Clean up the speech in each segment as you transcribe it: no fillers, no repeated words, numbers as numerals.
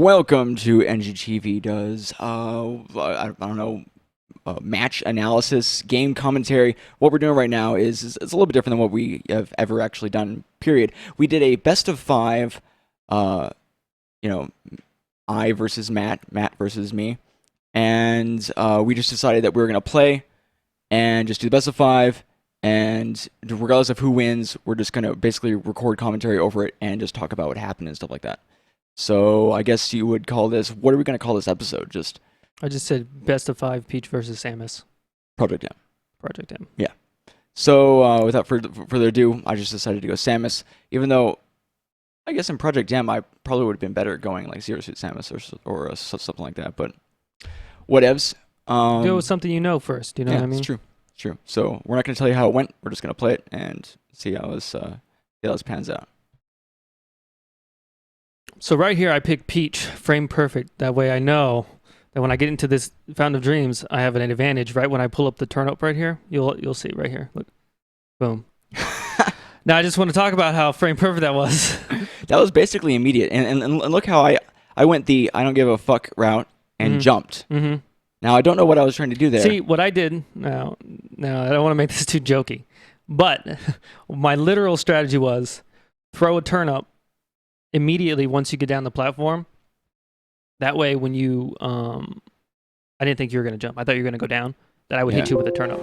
Welcome to NGTV does, I don't know, match analysis, game commentary. What we're doing right now is it's a little bit different than what we have ever actually done, period. We did a best of 5, I versus Matt, Matt versus me, and we just decided that we were going to play and just do the best of 5, and regardless of who wins, we're just going to basically record commentary over it and just talk about what happened and stuff like that. So I guess you would call this, what are we going to call this episode? I just said best of 5, Peach versus Samus. Project M. Project M. Yeah. So without further ado, I just decided to go Samus, even though I guess in Project M I probably would have been better going like Zero Suit Samus or something like that, but whatevs. Go with something you know first, you know what I mean? It's true. It's true. So we're not going to tell you how it went. We're just going to play it and see how this pans out. So right here, I picked Peach, frame perfect. That way I know that when I get into this Fountain of Dreams, I have an advantage. Right when I pull up the turnip right here, you'll see right here. Look, boom. Now I just want to talk about how frame perfect that was. That was basically immediate. And look how I went the I don't give a fuck route and jumped. Mm-hmm. Now I don't know what I was trying to do there. See, what I did, now I don't want to make this too jokey, but my literal strategy was throw a turnip immediately once you get down the platform. That way when you I didn't think you were going to jump. I thought you were going to go down. That I would hit you with a turnip.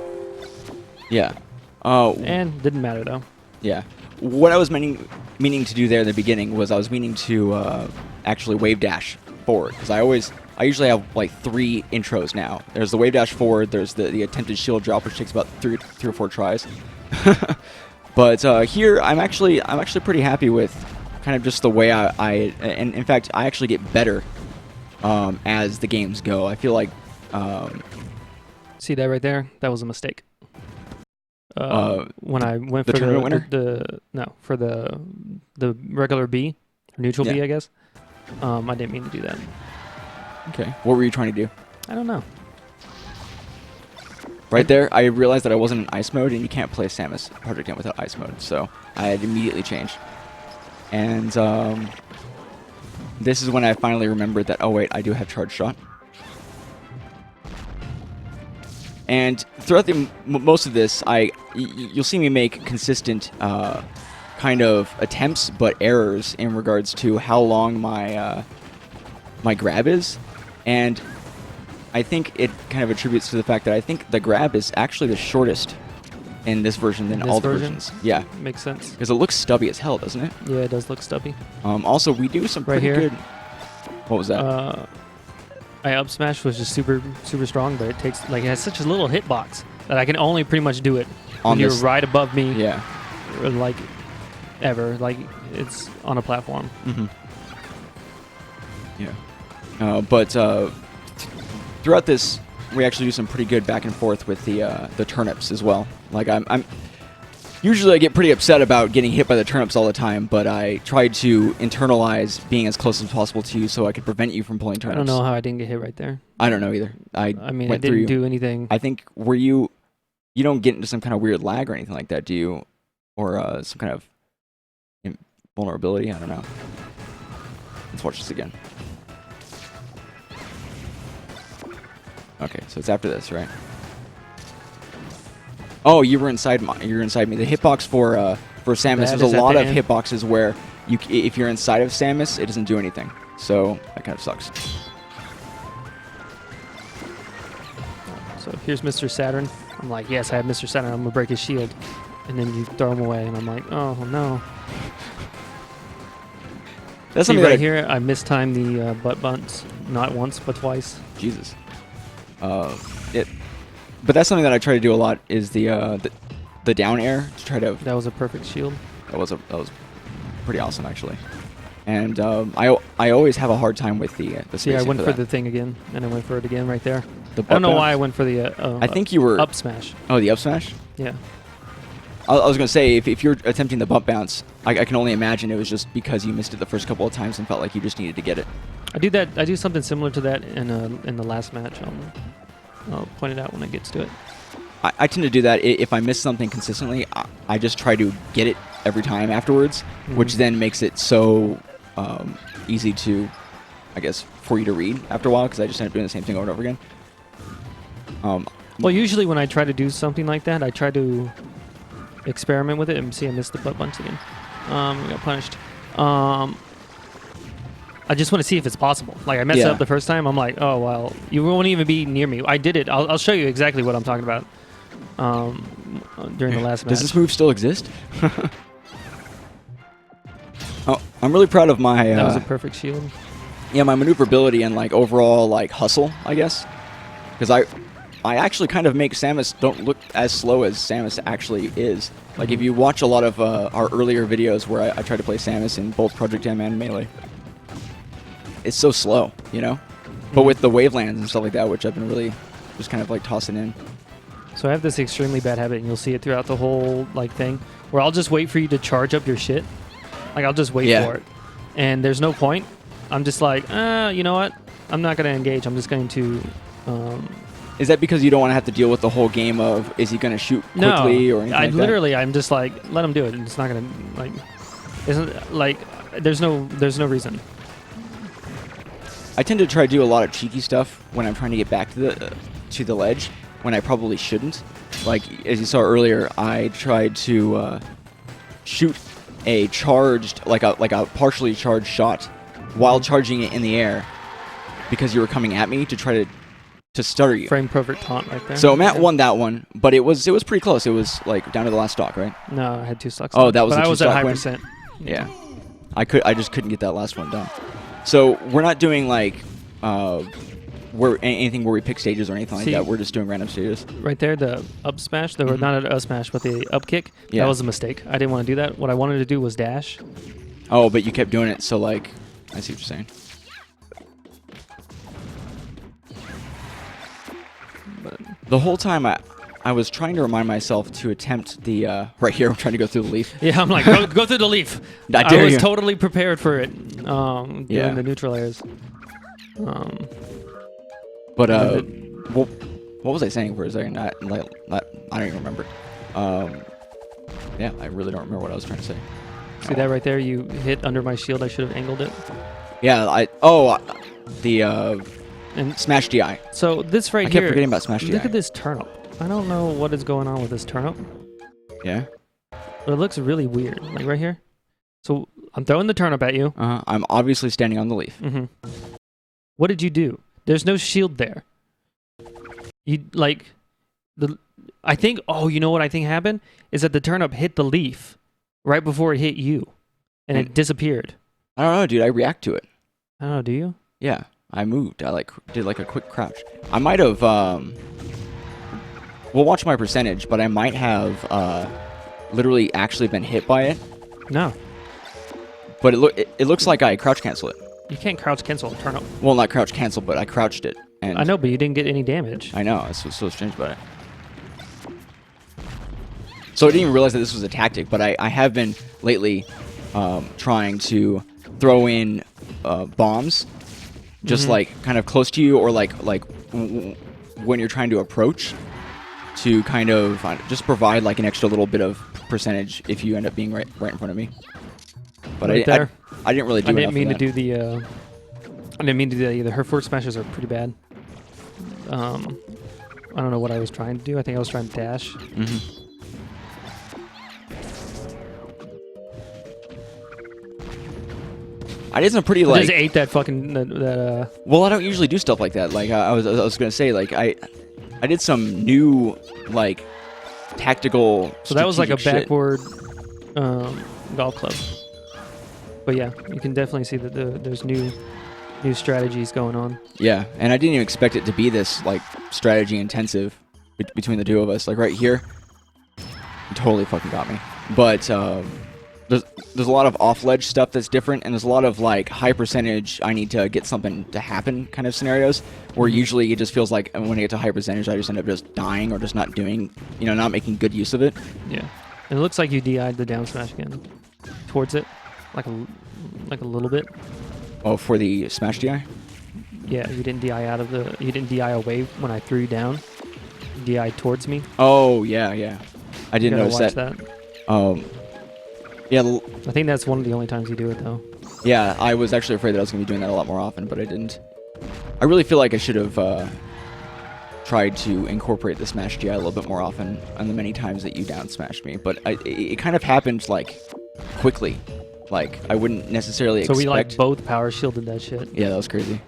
Yeah. And didn't matter though. Yeah. What I was meaning to do there in the beginning was I was meaning to actually wave dash forward, because I usually have like 3 intros now. There's the wave dash forward, there's the attempted shield drop, which takes about 3 or 4 tries. But here I'm actually pretty happy with kind of just the way and in fact I actually get better as the games go. I feel like see that right there? That was a mistake. When I went for for the regular B or neutral B, I guess. I didn't mean to do that. Okay. What were you trying to do? I don't know. Right there, I realized that I wasn't in ice mode, and you can't play Samus Project M without ice mode, so I had immediately changed. And this is when I finally remembered that, oh wait, I do have charge shot. And throughout most of this, you'll see me make consistent kind of attempts, but errors in regards to how long my my grab is. And I think it kind of attributes to the fact that I think the grab is actually the shortest in this version than all the versions. Yeah. Makes sense. Because it looks stubby as hell, doesn't it? Yeah, it does look stubby. Also, we do some pretty good... What was that? My up smash was just super strong, but it takes it has such a little hitbox that I can only pretty much do it when you're right above me. Yeah. Or like ever, like it's on a platform. Mm-hmm. Yeah. But throughout this, we actually do some pretty good back and forth with the turnips as well. Like I'm usually I get pretty upset about getting hit by the turnips all the time, but I try to internalize being as close as possible to you so I could prevent you from pulling turnips. I don't know how I didn't get hit right there. I don't know either. I mean, I didn't do anything. I think you don't get into some kind of weird lag or anything like that, do you? Or some kind of vulnerability? I don't know. Let's watch this again. Okay, so it's after this, right? Oh, you were inside me. The hitbox for Samus, there's a lot of hitboxes where if you're inside of Samus, it doesn't do anything. So that kind of sucks. So here's Mr. Saturn. I'm like, yes, I have Mr. Saturn. I'm gonna break his shield, and then you throw him away, and I'm like, oh no. That's See something right here. I mistimed the butt bunts, not once but twice. Jesus. But that's something that I try to do a lot is the down air to try to. That was a perfect shield. That was pretty awesome actually, and I always have a hard time with the spacing. See, I went for the thing again, and I went for it again right there. I don't know why I went for the. I think you were up smash. Oh, the up smash. Yeah. I was gonna say if you're attempting the bump bounce, I can only imagine it was just because you missed it the first couple of times and felt like you just needed to get it. I do that. I do something similar to that in the last match. I'll point it out when it gets to it. I tend to do that if I miss something consistently. I just try to get it every time afterwards, which then makes it so easy to I guess, for you to read after a while because I just ended up doing the same thing over and over again. Well, usually when I try to do something like that, I try to experiment with it. And see, I missed the butt bunch again. We got punished. I just want to see if it's possible. Like, I messed up the first time. I'm like, oh, well, you won't even be near me. I did it. I'll show you exactly what I'm talking about during the last match. Does this move still exist? Oh, I'm really proud of my... that was a perfect shield. Yeah, my maneuverability and, like, overall, like, hustle, I guess. Because I actually kind of make Samus don't look as slow as Samus actually is. Like, if you watch a lot of our earlier videos where I tried to play Samus in both Project M and Melee, it's so slow, you know? But with the wavelands and stuff like that, which I've been really just kind of, like, tossing in. So I have this extremely bad habit, and you'll see it throughout the whole, like, thing, where I'll just wait for you to charge up your shit. Like, I'll just wait for it. And there's no point. I'm just like, you know what? I'm not going to engage. I'm just going to... Is that because you don't want to have to deal with the whole game of, is he going to shoot quickly or anything like that? Literally, I'm just like, let him do it. It's not going to, like... Isn't, like, there's no reason. I tend to try to do a lot of cheeky stuff when I'm trying to get back to the ledge, when I probably shouldn't. Like, as you saw earlier, I tried to shoot a charged, like a partially charged shot while charging it in the air because you were coming at me to try to stutter you. Frame perfect taunt right there. So Matt won that one, but it was pretty close. It was like down to the last stock, right? No, I had 2 stocks. Oh, that was but the I was at high win? percent. Yeah. I just couldn't get that last one done. So we're not doing like anything where we pick stages or anything like that. We're just doing random stages. Right there, the up smash, not an up smash, but the up kick. Yeah. That was a mistake. I didn't want to do that. What I wanted to do was dash. Oh, but you kept doing it, so like, I see what you're saying. But the whole time I was trying to remind myself to attempt the right here. I'm trying to go through the leaf. Yeah, I'm like, go through the leaf. I was totally prepared for it. Doing the neutral airs. But what was I saying for a second? I don't even remember. Yeah, I really don't remember what I was trying to say. See that right there? You hit under my shield. I should have angled it. Yeah, and Smash DI. So this right here. I kept forgetting about Smash DI. Look at this turnip. I don't know what is going on with this turnip. Yeah. But it looks really weird. Like right here. So I'm throwing the turnip at you. I'm obviously standing on the leaf. Mm-hmm. What did you do? There's no shield there. I think. Oh, you know what I think happened is that the turnip hit the leaf right before it hit you, and it disappeared. I don't know, dude. I react to it. I don't know. Do you? Yeah, I moved. I did like a quick crouch. I might have. We'll watch my percentage, but I might have literally actually been hit by it. No. But it looks like I crouch cancel it. You can't crouch cancel a turnip. Well, not crouch cancel, but I crouched it. And I know, but you didn't get any damage. I know. That's what's so strange about it. So I didn't even realize that this was a tactic, but I have been lately trying to throw in bombs, just like kind of close to you, or like when you're trying to approach, to kind of just provide like an extra little bit of percentage if you end up being right in front of me. But I didn't really do. I didn't mean to do the. I didn't mean to do that either. Her forward smashes are pretty bad. I don't know what I was trying to do. I think I was trying to dash. Mm-hmm. I did some pretty like. I just ate that fucking Well, I don't usually do stuff like that. Like I was gonna say, like I did some new like tactical. So that was like a shit. backward golf club. But yeah, you can definitely see that there's new strategies going on. Yeah, and I didn't even expect it to be this like strategy intensive between the two of us. Like right here, it totally fucking got me. But there's a lot of off-ledge stuff that's different, and there's a lot of like high percentage I need to get something to happen kind of scenarios where usually it just feels like when I get to high percentage I just end up just dying or just not doing, not making good use of it. Yeah, and it looks like you DI'd the down smash again towards it, like a little bit. Oh, for the smash DI? Yeah, you didn't DI away when I threw you down. You DI towards me. Oh yeah. I didn't notice that. Yeah, Yeah, I think that's one of the only times you do it though. Yeah, I was actually afraid that I was going to be doing that a lot more often, but I didn't. I really feel like I should have tried to incorporate the smash DI a little bit more often on the many times that you down smashed me, but it kind of happened like quickly. Like I wouldn't necessarily expect. So we like both power shielded that shit. Yeah, that was crazy.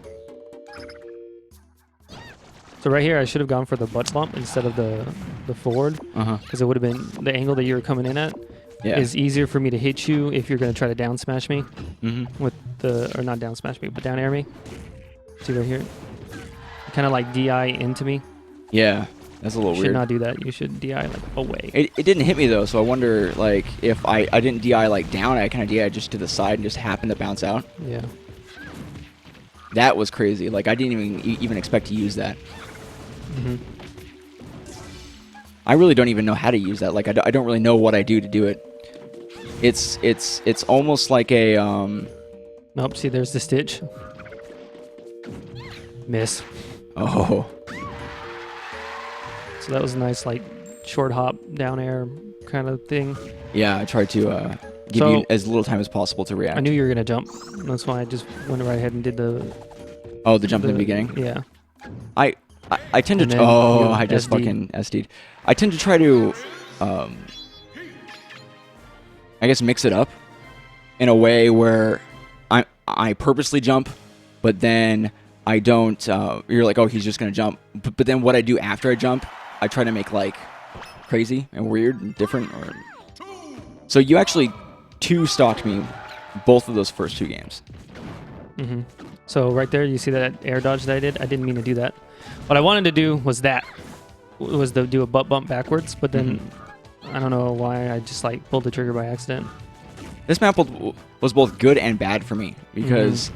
So right here, I should have gone for the butt bump instead of the forward, because it would have been the angle that you were coming in at. Yeah. Is easier for me to hit you if you're going to try to down smash me with the, or not down smash me, but down air me. See right here? Kind of like DI into me. Yeah, that's a little You weird. should not do that. You should DI like away. It didn't hit me though, so I wonder like if I didn't DI like down, I kind of DI just to the side and just happened to bounce out. Yeah. That was crazy. Like I didn't even expect to use that. I really don't even know how to use that. Like I don't really know what I do to do it. It's almost like a Nope. See, there's the stitch. Miss. Oh. So that was a nice like short hop down air kind of thing. Yeah, I tried to give you as little time as possible to react. I knew you were gonna jump. That's why I just went right ahead and did the. Oh, the jump in the beginning. Yeah. I tend to. Oh, I just fucking SD'd. I tend to try to, I guess, mix it up in a way where I purposely jump, but then I don't. You're like, oh, he's just gonna jump. But then what I do after I jump, I try to make like crazy and weird and different. Or so you actually two-stocked me both of those first two games. So right there, you see that air dodge that I did? I didn't mean to do that. What I wanted to do was do a butt bump backwards, but then I don't know why I just like pulled the trigger by accident. This map was both good and bad for me because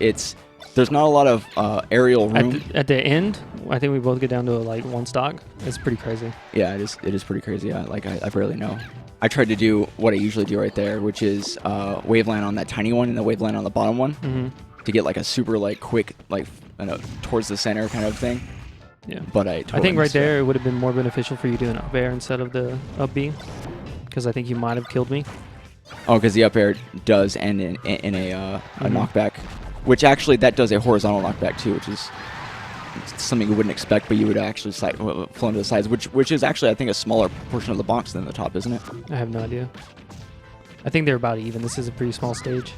there's not a lot of aerial room. At the end, I think we both get down to like one stock. It's pretty crazy. Yeah, it is pretty crazy. I barely know. I tried to do what I usually do right there, which is waveland on that tiny one and the waveland on the bottom one to get like a super like quick like towards the center kind of thing. Yeah, but I think right there it would have been more beneficial for you doing up air instead of the up B, because I think you might have killed me. Oh, because the up air does end in a knockback, which actually that does a horizontal knockback too, which is something you wouldn't expect, but you would actually flow into the sides, which is actually I think a smaller portion of the box than the top, isn't it? I have no idea. I think they're about even. This is a pretty small stage.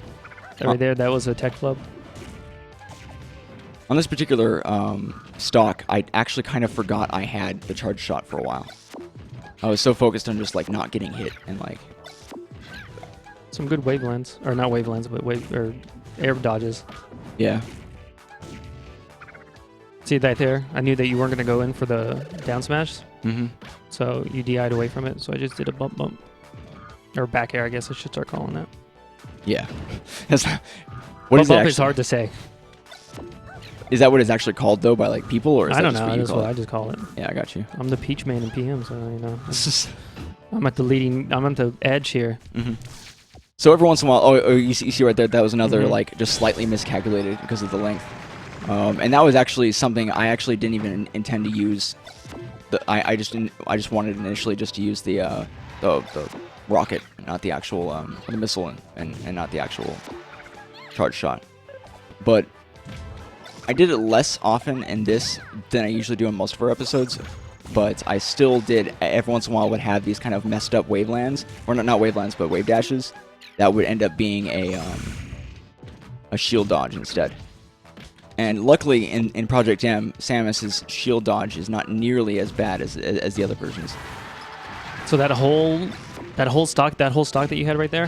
Right there, that was a tech club. On this particular stock, I actually kind of forgot I had the charge shot for a while. I was so focused on just like not getting hit and like some good wavelands, or not wavelands, but air dodges. Yeah. See that there? I knew that you weren't going to go in for the down smash. So you DI'd away from it. So I just did a bump. Or back air, I guess I should start calling that. Yeah. Bump is hard to say. Is that what it's actually called though by like people, or is I don't that know? just That's what I just call it. Yeah, I got you. I'm the Peach Man in PM, so you know. I'm at the edge here. So every once in a while, you see right there, that was another like just slightly miscalculated because of the length, and that was actually something I actually didn't even intend to use. I just wanted initially just to use the rocket, not the actual the missile, and not the actual charge shot, but I did it less often in this than I usually do in most of our episodes, but I still did, every once in a while would have these kind of messed up wavelands, or not wavelands, but wave dashes, that would end up being a shield dodge instead. And luckily in Project M, Samus's shield dodge is not nearly as bad as the other versions. So that whole stock that you had right there,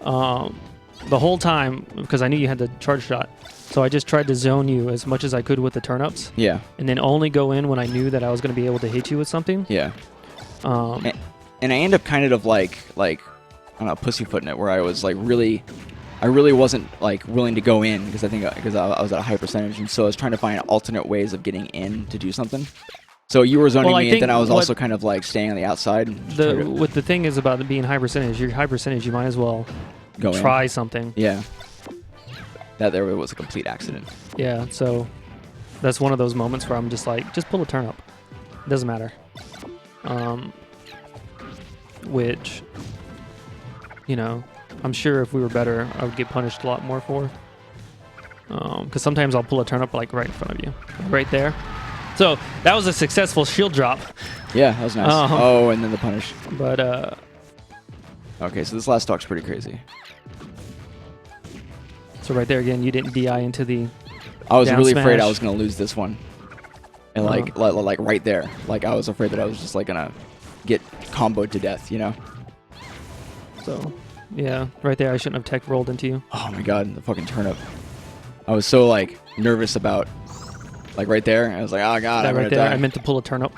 the whole time, because I knew you had the charge shot, so I just tried to zone you as much as I could with the turn-ups. Yeah. And then only go in when I knew that I was going to be able to hit you with something. Yeah. And I end up kind of like I don't know, pussyfooting it, where I was like I really wasn't like willing to go in because I was at a high percentage, and so I was trying to find alternate ways of getting in to do something. So you were zoning me, and then I was also kind of like staying on the outside. What the thing is about it being high percentage, you're high percentage, you might as well try something. Yeah. That there was a complete accident. Yeah, so that's one of those moments where I'm just like, just pull a turn up. It doesn't matter. Which, you know, I'm sure if we were better, I would get punished a lot more for. Because sometimes I'll pull a turnip like right in front of you, right there. So that was a successful shield drop. Yeah, that was nice. Oh, and then the punish. But okay, so this last stock's pretty crazy. So right there again, you didn't DI into the. I was down really afraid smash. I was gonna lose this one, and like right there, like I was afraid that I was just like gonna get comboed to death, you know? So yeah, right there, I shouldn't have tech rolled into you. Oh my god, the fucking turnip! I was so like nervous about, like right there. I was like, oh god, That I'm right gonna there, die. I meant to pull a turnip.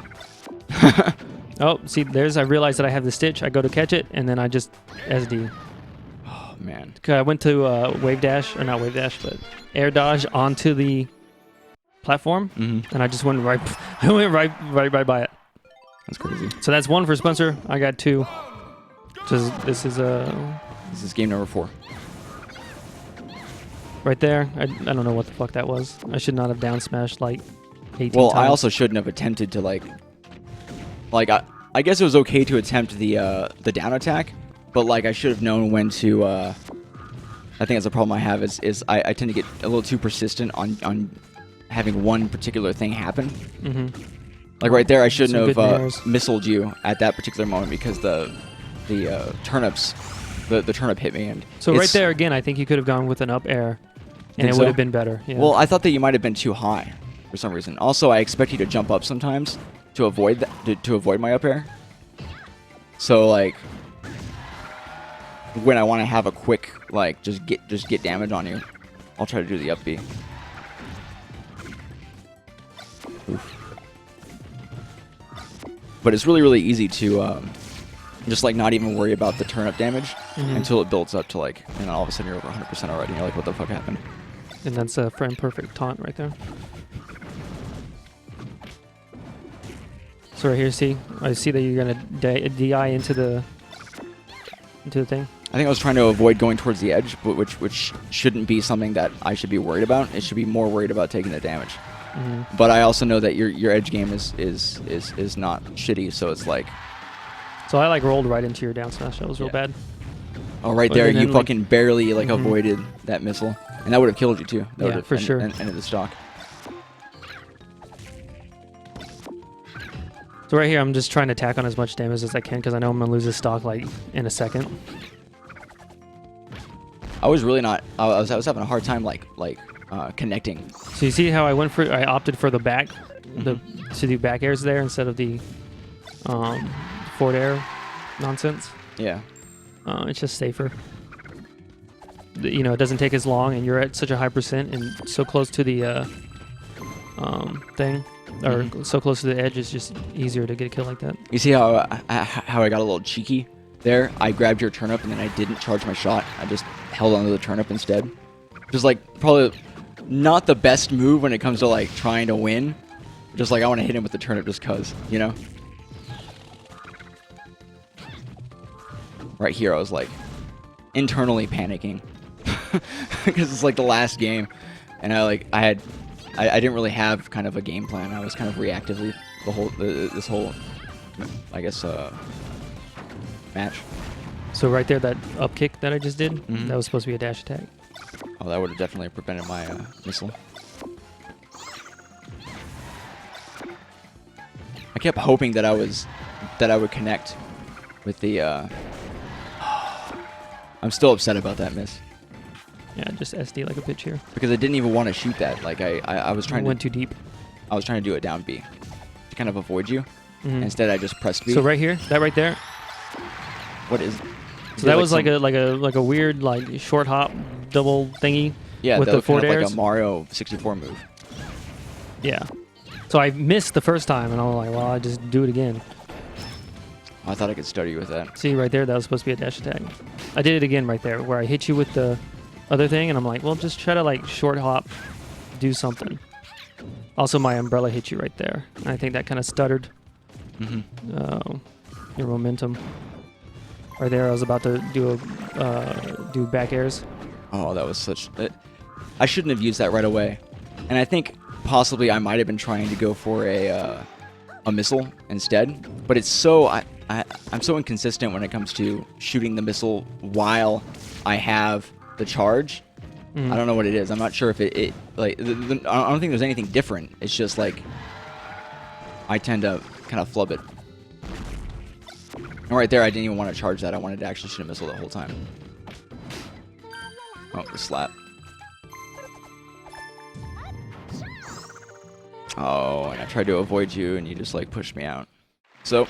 Oh, see, I realized that I have the stitch. I go to catch it, and then I just SD. Oh man. I went to wave dash, or not wave dash, but air dodge onto the platform, and I just went right. I went right by it. That's crazy. So that's 1 for Spencer. I got 2. This is game number 4. right there. I don't know what the fuck that was. I should not have down smashed like 18 Well, times. I also shouldn't have attempted to like I guess it was okay to attempt the down attack, but like I should have known when to. I think that's a problem I have is I tend to get a little too persistent on having one particular thing happen. Like right there, I shouldn't Some have good mirrors. missiled you at that particular moment because the turnips, the turnip hit me and. So it's- right there again, I think you could have gone with an up air, and Think it so? would have been better. Yeah. Well, I thought that you might have been too high for some reason. Also, I expect you to jump up sometimes to avoid that, to avoid my up air. So like when I want to have a quick like just get damage on you, I'll try to do the up B. Oof. But it's really easy to just like not even worry about the turnip damage until it builds up to like, and then all of a sudden you're over 100% already. You're like, what the fuck happened? And that's a frame perfect taunt right there. So right here, see, I see that you're gonna DI into the thing. I think I was trying to avoid going towards the edge, but which shouldn't be something that I should be worried about. It should be more worried about taking the damage. But I also know that your edge game is not shitty, so it's like. So I like rolled right into your down smash. That was real bad. Oh, right But there, then, you like- fucking barely like avoided that missile, and that would have killed you too. That Yeah, would have for sure. ended the stock. So right here, I'm just trying to tack on as much damage as I can because I know I'm gonna lose this stock like in a second. I was really not. I was having a hard time connecting. So you see how I opted for the back, to do back airs there instead of the forward air nonsense. Yeah. It's just safer. You know, it doesn't take as long, and you're at such a high percent and so close to the thing, or so close to the edge. It's just easier to get a kill like that. You see how I got a little cheeky there? I grabbed your turnip and then I didn't charge my shot. I just held onto the turnip instead. Just like probably not the best move when it comes to like trying to win. Just like I want to hit him with the turnip just cause, you know? Right here I was like internally panicking. Because it's like the last game and I didn't really have kind of a game plan. I was kind of reactively this whole I guess match. So right there, that up kick that I just did, that was supposed to be a dash attack. Oh, that would have definitely prevented my missile. I kept hoping that I would connect with the. I'm still upset about that miss Yeah, just SD like a pitch here. because I didn't even want to shoot that. Like I was trying Went to. too deep. I was trying to do it down B to kind of avoid you. Instead, I just pressed B. So right here, that right there. What is? So that was like a weird like short hop double thingy. Yeah, with that the was kind forward of like airs. a Mario 64 move. Yeah. So I missed the first time, and I was like, well, I just do it again. I thought I could study with that. See right there, that was supposed to be a dash attack. I did it again right there, where I hit you with the other thing, and I'm like, well, just try to like short hop, do something. Also, my umbrella hit you right there. I think that kind of stuttered your momentum. Right there, I was about to do back airs. Oh, that was such. I shouldn't have used that right away, and I think possibly I might have been trying to go for a missile instead. But it's so I'm so inconsistent when it comes to shooting the missile while I have the charge I don't know what it is. I'm not sure if it like, I don't think there's anything different. It's just like, I tend to kind of flub it. And right there, I didn't even want to charge that. I wanted to actually shoot a missile the whole time. Oh, the slap. Oh, and I tried to avoid you, and you just, like, pushed me out. So,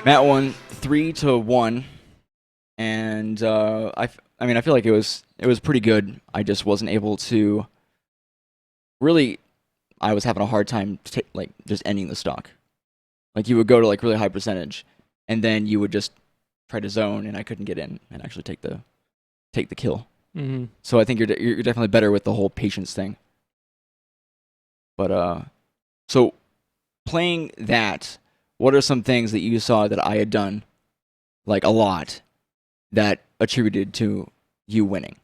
Matt won 3-1. And, I mean, I feel like it was pretty good. I just wasn't able to... Really, I was having a hard time, like, just ending the stock. Like, you would go to, like, really high percentage, and then you would just try to zone, and I couldn't get in and actually take the kill. Mm-hmm. So I think you're definitely better with the whole patience thing. But so playing that, what are some things that you saw that I had done, like a lot, that attributed to you winning?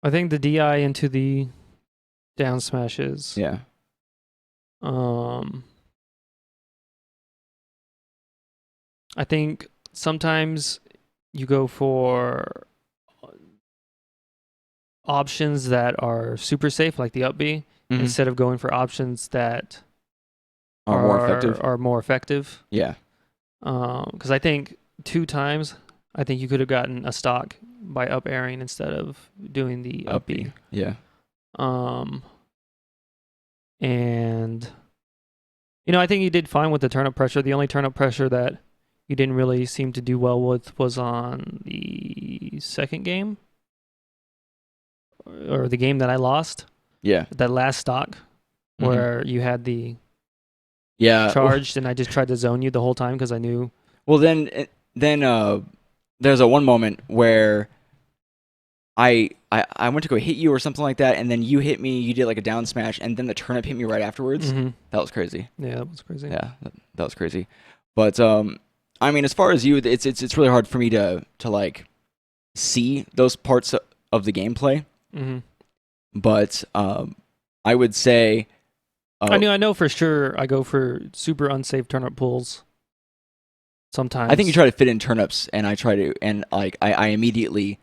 I think the DI into the down smashes. Yeah. I think sometimes you go for options that are super safe, like the up B, instead of going for options that are more effective. Yeah. Because I think 2 times, I think you could have gotten a stock by up airing instead of doing the up B. Yeah. And I think you did fine with the turn-up pressure. The only turn-up pressure that you didn't really seem to do well with was on the second game, or the game that I lost. Yeah. That last stock where you had the charged, and I just tried to zone you the whole time because I knew. Well, then there's a one moment where I went to go hit you or something like that, and then you hit me. You did like a down smash, and then the turnip hit me right afterwards. That was crazy. Yeah, that was crazy. Yeah, that was crazy. But I mean, as far as you, it's really hard for me to like see those parts of the gameplay. But I would say I know for sure I go for super unsafe turnip pulls sometimes. I think you try to fit in turnips, and I try to, and like I immediately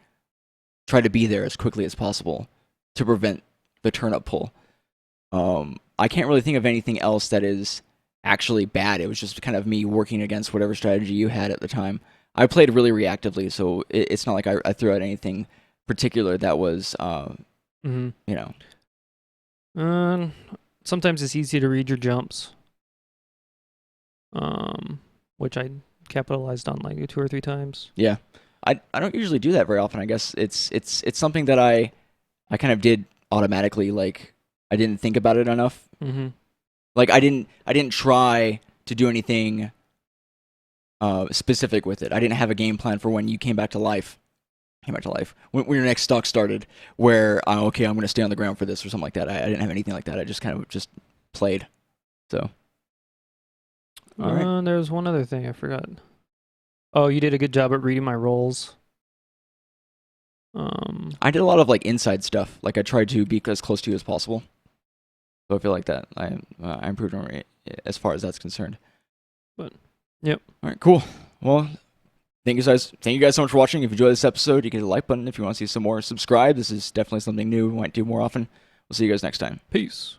try to be there as quickly as possible to prevent the turnip pull. I can't really think of anything else that is actually bad. It was just kind of me working against whatever strategy you had at the time. I played really reactively, so it's not like I threw out anything particular that was, sometimes it's easy to read your jumps, which I capitalized on like 2 or 3 times. Yeah, I don't usually do that very often. I guess it's something that I kind of did automatically. Like I didn't think about it enough. Like I didn't try to do anything specific with it. I didn't have a game plan for when you came back to life. When your next stock started, where okay, I'm going to stay on the ground for this or something like that. I didn't have anything like that. I just kind of just played. So. All right. There's one other thing I forgot. Oh, you did a good job at reading my rolls. I did a lot of like inside stuff. Like I tried to be as close to you as possible. So I feel like that I improved on it as far as that's concerned. But yep. All right, cool. Well, thank you guys so much for watching. If you enjoyed this episode, you can hit the like button. If you want to see some more, subscribe. This is definitely something new we might do more often. We'll see you guys next time. Peace.